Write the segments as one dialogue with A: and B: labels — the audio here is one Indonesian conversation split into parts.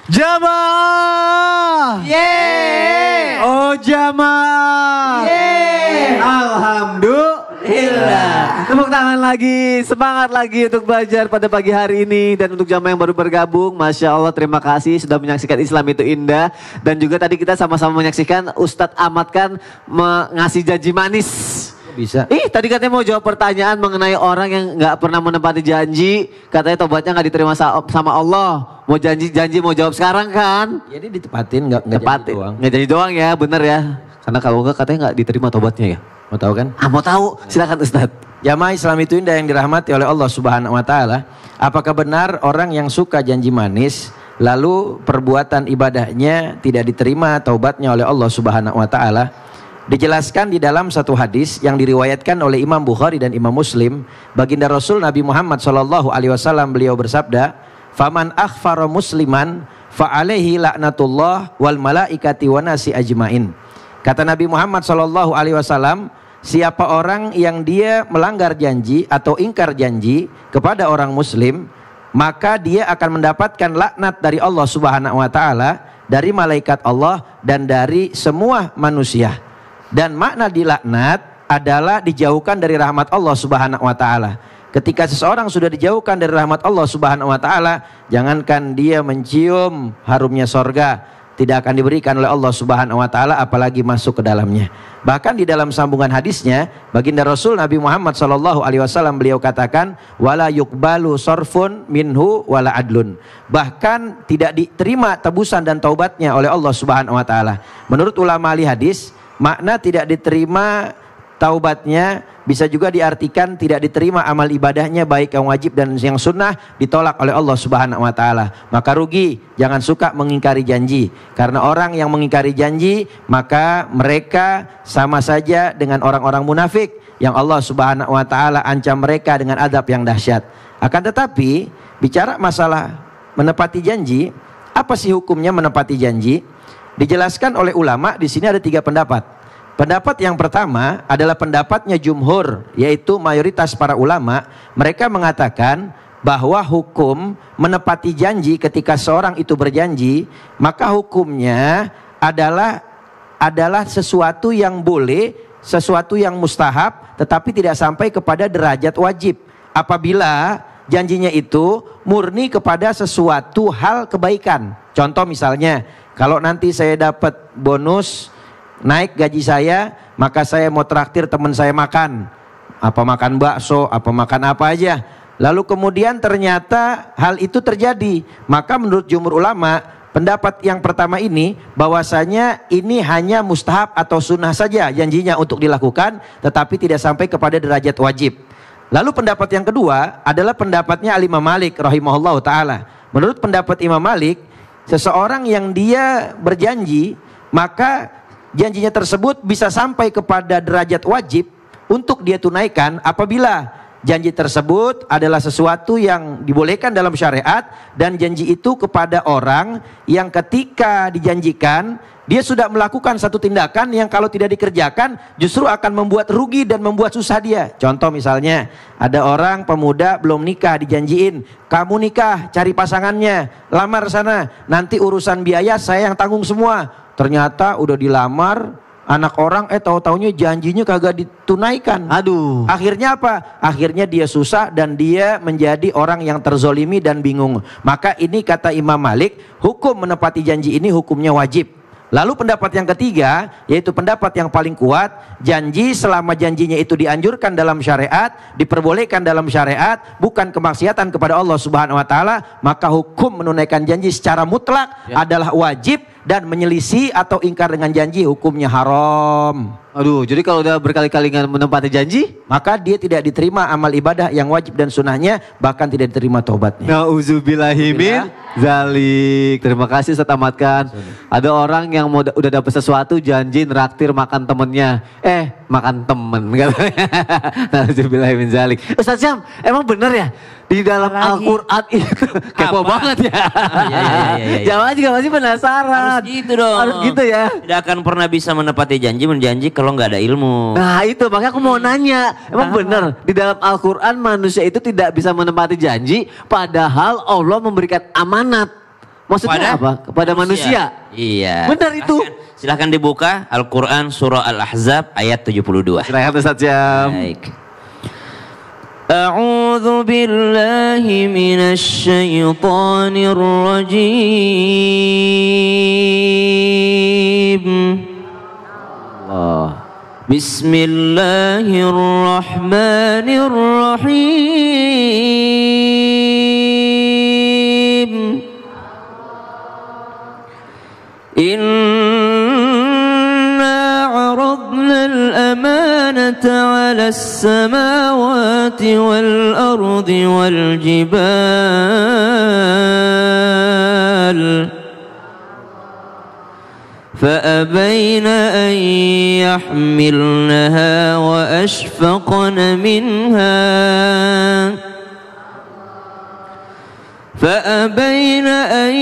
A: Jamaah.
B: Yeay.
A: Oh jamaah.
B: Yeay.
A: Alhamdulillah. Tepuk tangan lagi, semangat lagi untuk belajar pada pagi hari ini. Dan untuk jamaah yang baru bergabung, Masya Allah terima kasih sudah menyaksikan Islam itu indah. Dan juga tadi kita sama-sama menyaksikan Ustadz Ahmad kan ngasih janji manis.
B: Bisa.
A: Tadi katanya mau jawab pertanyaan mengenai orang yang nggak pernah menepati janji. Katanya tobatnya nggak diterima sama Allah. Mau janji mau jawab sekarang kan?
B: Jadi ditepatin nggak
A: Tepatin.
B: janji doang.
A: Nggak janji doang ya, bener ya. Karena kalau enggak katanya nggak diterima tobatnya ya.
B: Mau tahu kan?
A: Mau tahu? Silakan Ustadz.
B: Jamaah Islam itu indah yang dirahmati oleh Allah Subhanahu wa taala. Apakah benar orang yang suka janji manis lalu perbuatan ibadahnya tidak diterima taubatnya oleh Allah Subhanahu wa taala? Dijelaskan di dalam satu hadis yang diriwayatkan oleh Imam Bukhari dan Imam Muslim, baginda Rasul Nabi Muhammad SAW beliau bersabda, "Faman akhfara musliman fa alaihi laknatullah wal malaikati wan nasi ajmain." Kata Nabi Muhammad SAW, siapa orang yang dia melanggar janji atau ingkar janji kepada orang muslim, maka dia akan mendapatkan laknat dari Allah Subhanahu wa taala, dari malaikat Allah dan dari semua manusia. Dan makna dilaknat adalah dijauhkan dari rahmat Allah Subhanahu wa taala. Ketika seseorang sudah dijauhkan dari rahmat Allah Subhanahu wa taala, jangankan dia mencium harumnya sorga, tidak akan diberikan oleh Allah Subhanahu wa taala apalagi masuk ke dalamnya. Bahkan di dalam sambungan hadisnya, baginda Rasul Nabi Muhammad SAW beliau katakan, wala yuqbalu sorfun minhu wala adlun. Bahkan tidak diterima tebusan dan taubatnya oleh Allah Subhanahu wa taala. Menurut ulama ahli hadis, makna tidak diterima taubatnya bisa juga diartikan tidak diterima amal ibadahnya baik yang wajib dan yang sunnah ditolak oleh Allah Subhanahu wa taala. Maka rugi, jangan suka mengingkari janji. Karena orang yang mengingkari janji maka mereka sama saja dengan orang-orang munafik yang Allah Subhanahu wa taala ancam mereka dengan adab yang dahsyat. Akan tetapi bicara masalah menepati janji, apa sih hukumnya menepati janji? Dijelaskan oleh ulama di sini ada 3 pendapat. Pendapat yang pertama adalah pendapatnya jumhur, yaitu mayoritas para ulama. Mereka mengatakan bahwa hukum menepati janji ketika seorang itu berjanji, maka hukumnya adalah sesuatu yang boleh, sesuatu yang mustahab, tetapi tidak sampai kepada derajat wajib. Apabila janjinya itu murni kepada sesuatu hal kebaikan. Contoh misalnya, kalau nanti saya dapat bonus naik gaji saya, maka saya mau traktir teman saya makan. Apa makan bakso, apa makan apa aja. Lalu kemudian ternyata hal itu terjadi. Maka menurut jumhur ulama, pendapat yang pertama ini bahwasanya ini hanya mustahab atau sunnah saja janjinya untuk dilakukan, tetapi tidak sampai kepada derajat wajib. Lalu pendapat yang kedua adalah pendapatnya Imam Malik rahimahullah ta'ala. Menurut pendapat Imam Malik, seseorang yang dia berjanji, maka janjinya tersebut bisa sampai kepada derajat wajib untuk dia tunaikan apabila janji tersebut adalah sesuatu yang dibolehkan dalam syariat, dan janji itu kepada orang yang ketika dijanjikan dia sudah melakukan satu tindakan yang kalau tidak dikerjakan justru akan membuat rugi dan membuat susah dia. Contoh misalnya, ada orang pemuda belum nikah, dijanjiin, kamu nikah, cari pasangannya, lamar sana, nanti urusan biaya saya yang tanggung semua. Ternyata udah dilamar, anak orang tahu-taunya janjinya kagak ditunaikan.
A: Aduh.
B: Akhirnya apa? Akhirnya dia susah dan dia menjadi orang yang terzolimi dan bingung. Maka ini kata Imam Malik, hukum menepati janji ini hukumnya wajib. Lalu pendapat yang ketiga, yaitu pendapat yang paling kuat, janji selama janjinya itu dianjurkan dalam syariat, diperbolehkan dalam syariat, bukan kemaksiatan kepada Allah Subhanahu wa taala, maka hukum menunaikan janji secara mutlak adalah wajib, dan menyelisih atau ingkar dengan janji hukumnya haram.
A: Aduh, jadi kalau udah berkali-kali nggak menepati janji,
B: maka dia tidak diterima amal ibadah yang wajib dan sunnahnya, bahkan tidak diterima taubatnya.
A: Nauzubillahimin zalik. Terima kasih Ustaz Ahmad kan. Ada orang yang udah dapet sesuatu, janji neraktir makan temennya, makan temen katanya. Nauzubillahimin zalik. Ustaz Syam, emang bener ya di dalam Al-Quran itu kepo banget ya. Jamaah juga masih penasaran.
C: Harus gitu dong.
A: Harus gitu ya.
C: Tidak akan pernah bisa menepati janji kalau nggak ada ilmu.
A: Nah itu makanya aku mau nanya, emang bener di dalam Al-Quran manusia itu tidak bisa menepati janji padahal Allah memberikan amanat Maksudnya apa? Kepada manusia.
C: Iya.
A: Benar itu.
C: Silahkan dibuka Al-Quran surah Al-Ahzab ayat 72.
A: Silahkan Ustaz Syam.
C: Baik. A'udzu billahi minasy syaithanir rajim.
A: Allah.
C: Bismillahirrahmanirrahim. Inna 'aradna al-amanata 'ala as-samawati wal-ardi wal-jibal فأبين أن يحملنها وأشفقن منها فأبين أن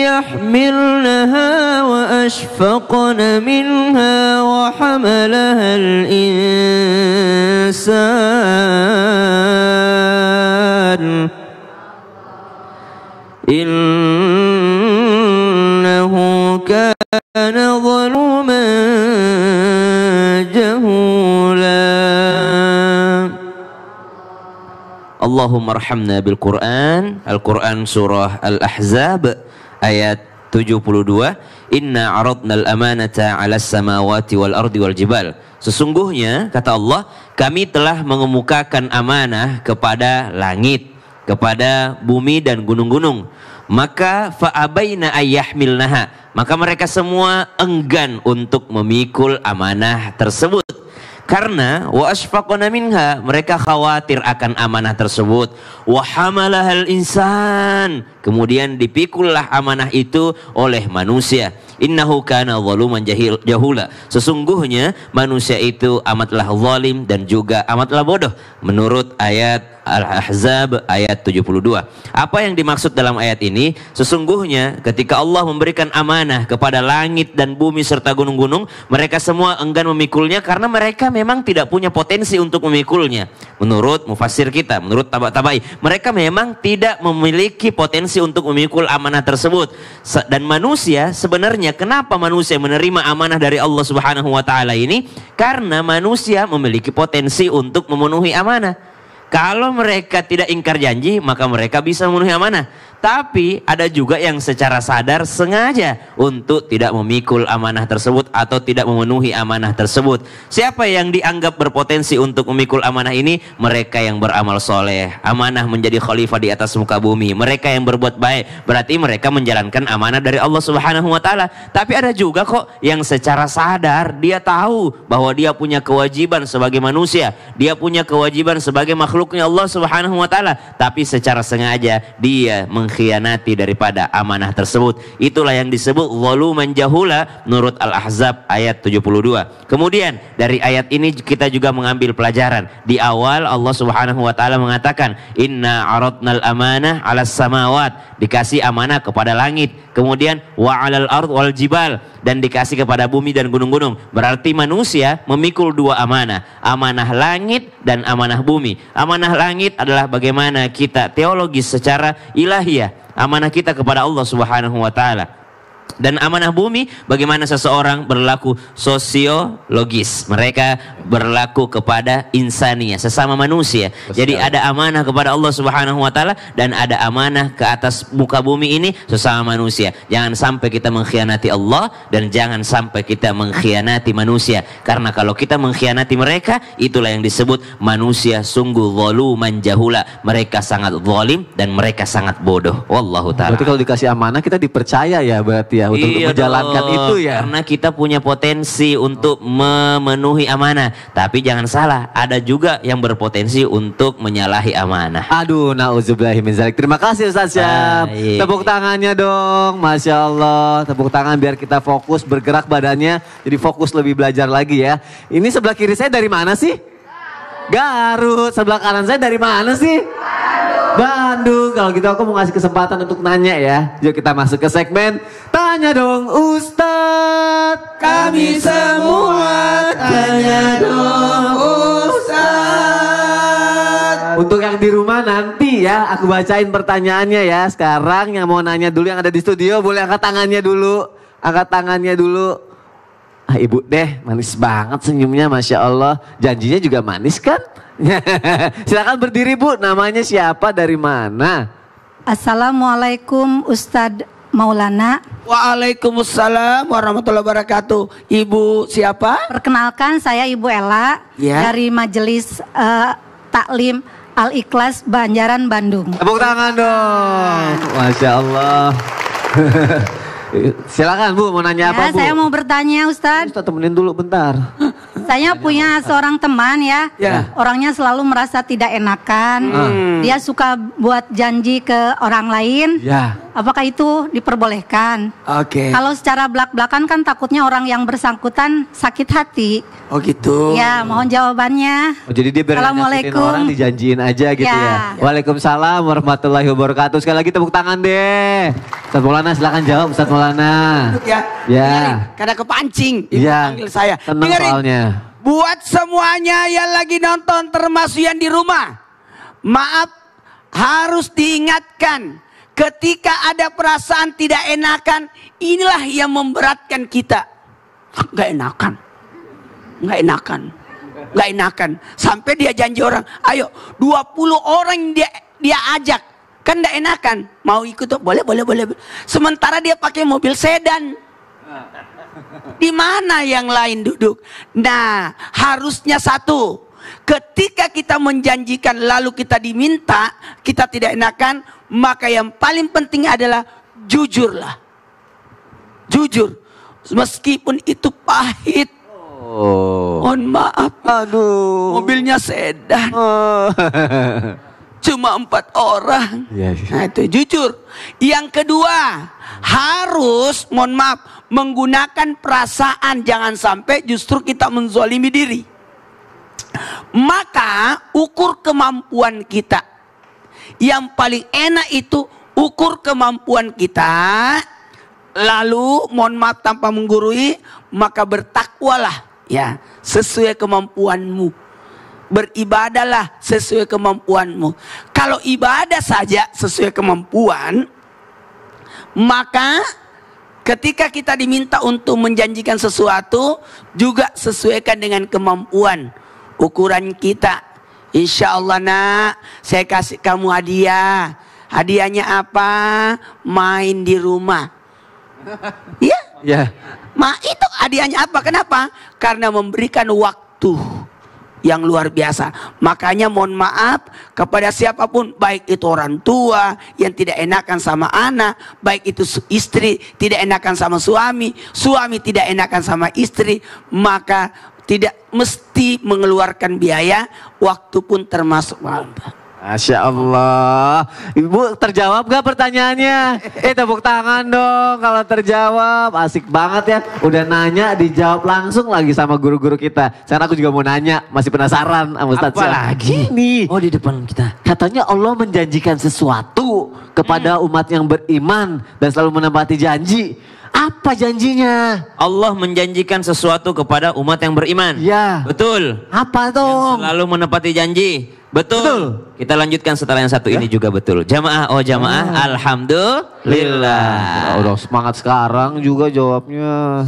C: يحملنها وأشفقن منها وحملها الإنسان إنه كان ظلوما جهولا Allahumma arhamna bil Quran. Al-Quran surah Al-Ahzab ayat 72. Inna aradnal amanata 'alas samawati wal ardi wal jibal. Sesungguhnya kata Allah, kami telah mengemukakan amanah kepada langit, kepada bumi dan gunung-gunung. Maka fa'abaina ayyahmilnaha, maka mereka semua enggan untuk memikul amanah tersebut. Karena wa asfaqna minha, mereka khawatir akan amanah tersebut. Wa hamalahal insan, kemudian dipikullah amanah itu oleh manusia. Innahu kana zaluman jahula, sesungguhnya manusia itu amatlah zalim dan juga amatlah bodoh, menurut ayat Al-Ahzab ayat 72. Apa yang dimaksud dalam ayat ini? Sesungguhnya ketika Allah memberikan amanah kepada langit dan bumi serta gunung-gunung, mereka semua enggan memikulnya karena mereka memang tidak punya potensi untuk memikulnya. Menurut mufassir kita, menurut tabai, mereka memang tidak memiliki potensi untuk memikul amanah tersebut. Dan manusia sebenarnya, kenapa manusia menerima amanah dari Allah Subhanahu wa taala ini? Karena manusia memiliki potensi untuk memenuhi amanah. Kalau mereka tidak ingkar janji, maka mereka bisa memenuhi amanah. Tapi ada juga yang secara sadar sengaja untuk tidak memikul amanah tersebut atau tidak memenuhi amanah tersebut. Siapa yang dianggap berpotensi untuk memikul amanah ini? Mereka yang beramal soleh. Amanah menjadi khalifah di atas muka bumi. Mereka yang berbuat baik, berarti mereka menjalankan amanah dari Allah Subhanahu wa taala. Tapi ada juga kok yang secara sadar dia tahu bahwa dia punya kewajiban sebagai manusia, dia punya kewajiban sebagai makhluknya Allah Subhanahu wa taala, tapi secara sengaja dia mengkhianati daripada amanah tersebut. Itulah yang disebut zaluman jahula menurut Al-Ahzab ayat 72. Kemudian dari ayat ini kita juga mengambil pelajaran. Di awal Allah Subhanahu wa taala mengatakan inna aradnal amanah 'alas samawat, dikasih amanah kepada langit. Kemudian wa 'alal ard wal jibal, dan dikasih kepada bumi dan gunung-gunung. Berarti manusia memikul dua amanah, amanah langit dan amanah bumi. Amanah langit adalah bagaimana kita teologis secara ilahiyah, amanah kita kepada Allah Subhanahu wa taala. Dan amanah bumi, bagaimana seseorang berlaku sosiologis. Mereka berlaku kepada insania, sesama manusia. Jadi ada amanah kepada Allah Subhanahu wa taala dan ada amanah ke atas muka bumi ini sesama manusia. Jangan sampai kita mengkhianati Allah dan jangan sampai kita mengkhianati manusia. Karena kalau kita mengkhianati mereka, itulah yang disebut manusia sungguh zaluman jahula. Mereka sangat zalim dan mereka sangat bodoh. Wallahu taala.
A: Berarti kalau dikasih amanah kita dipercaya ya berarti ya untuk menjalankan itu ya.
C: Karena kita punya potensi untuk memenuhi amanah. Tapi jangan salah, ada juga yang berpotensi untuk menyalahi amanah.
A: Aduh, nauzubillahi min dzalik. Terima kasih Ustaz Syam. Tepuk tangannya dong. Masya Allah. Tepuk tangan biar kita fokus bergerak badannya. Jadi fokus lebih belajar lagi ya. Ini sebelah kiri saya dari mana sih? Garut. Sebelah kanan saya dari mana sih? Bandung. Kalau gitu aku mau ngasih kesempatan untuk nanya ya. Yuk kita masuk ke segmen Tanya Dong Ustadz.
B: Kami semua tanya dong Ustaz.
A: Untuk yang di rumah nanti ya, aku bacain pertanyaannya ya. Sekarang yang mau nanya dulu yang ada di studio boleh angkat tangannya dulu. Angkat tangannya dulu. Ah, Ibu deh, manis banget senyumnya, Masya Allah. Janjinya juga manis kan? Silakan berdiri Bu, namanya siapa, dari mana?
D: Assalamualaikum Ustadz Maulana.
E: Waalaikumsalam warahmatullahi wabarakatuh. Ibu siapa?
D: Perkenalkan saya Ibu Ella
E: Ya.
D: dari Majelis Taklim Al-Ikhlas Banjaran Bandung.
A: Tepuk tangan dong. Masya Allah. Silakan Bu, mau nanya apa Bu?
D: Saya mau bertanya Ustadz.
A: Ustaz temenin dulu bentar.
D: Saya punya seorang teman ya.
E: Ya.
D: Orangnya selalu merasa tidak enakan. Dia suka buat janji ke orang lain.
A: Ya.
D: Apakah itu diperbolehkan?
E: Oke.
D: Kalau secara belak-belakan kan takutnya orang yang bersangkutan sakit hati.
E: Oh gitu.
D: Ya, mohon jawabannya.
A: Oh, jadi dia biar nggak nyakitin
D: Assalamualaikum.
A: orang dijanjiin aja gitu ya.
D: Ya.
A: Waalaikumsalam warahmatullahi wabarakatuh. Sekali lagi tepuk tangan deh. Ustaz Maulana silakan jawab Ustaz Maulana.
E: Ya.
A: Ya.
E: Dengerin, karena kepancing. Ibu
A: Ya.
E: panggil saya.
A: Tenang
E: Dengerin.
A: soalnya.
E: Buat semuanya yang lagi nonton termasuk yang di rumah. Maaf, harus diingatkan. Ketika ada perasaan tidak enakan, inilah yang memberatkan kita. Gak enakan. Gak enakan. Gak enakan. Sampai dia janji orang, ayo 20 orang dia ajak. Kan gak enakan. Mau ikut, boleh. Sementara dia pakai mobil sedan. Di mana yang lain duduk? Nah, harusnya satu. Ketika kita menjanjikan lalu kita diminta, kita tidak enakan, maka yang paling penting adalah jujurlah. Jujur. Meskipun itu pahit.
A: Oh.
E: Mohon maaf.
A: Aduh.
E: Mobilnya sedan.
A: Oh.
E: Cuma 4 orang.
A: Iya.
E: Nah itu jujur. Yang kedua, harus mohon maaf menggunakan perasaan, jangan sampai justru kita menzolimi diri. Maka ukur kemampuan kita. Yang paling enak itu ukur kemampuan kita. Lalu mohon maaf tanpa menggurui, maka bertakwalah ya sesuai kemampuanmu. Beribadahlah sesuai kemampuanmu. Kalau ibadah saja sesuai kemampuan, maka ketika kita diminta untuk menjanjikan sesuatu, juga sesuaikan dengan kemampuan. Ukuran kita. Insya Allah nak, saya kasih kamu hadiah. Hadiahnya apa? Main di rumah. Iya?
A: Ya.
E: Itu hadiahnya apa? Kenapa? Karena memberikan waktu yang luar biasa. Makanya mohon maaf kepada siapapun, baik itu orang tua yang tidak enakan sama anak, baik itu istri tidak enakan sama suami, suami tidak enakan sama istri, maka tidak mesti mengeluarkan biaya, waktu pun termasuk.
A: Masya Allah. Ibu terjawab gak pertanyaannya? Tepuk tangan dong kalau terjawab. Asik banget ya. Udah nanya dijawab langsung lagi sama guru-guru kita. Sekarang aku juga mau nanya. Masih penasaran sama Ustaz.
C: Apa lagi?
A: Nih.
C: Oh, di depan kita.
A: Katanya Allah menjanjikan sesuatu kepada umat yang beriman dan selalu menepati janji. Apa janjinya?
C: Allah menjanjikan sesuatu kepada umat yang beriman.
A: Ya.
C: Betul.
A: Apa dong?
C: Selalu menepati janji. Betul.
A: Betul.
C: Kita lanjutkan setelah yang satu ini juga betul. Jamaah, oh jamaah, alhamdulillah.
A: Udah semangat sekarang juga jawabnya.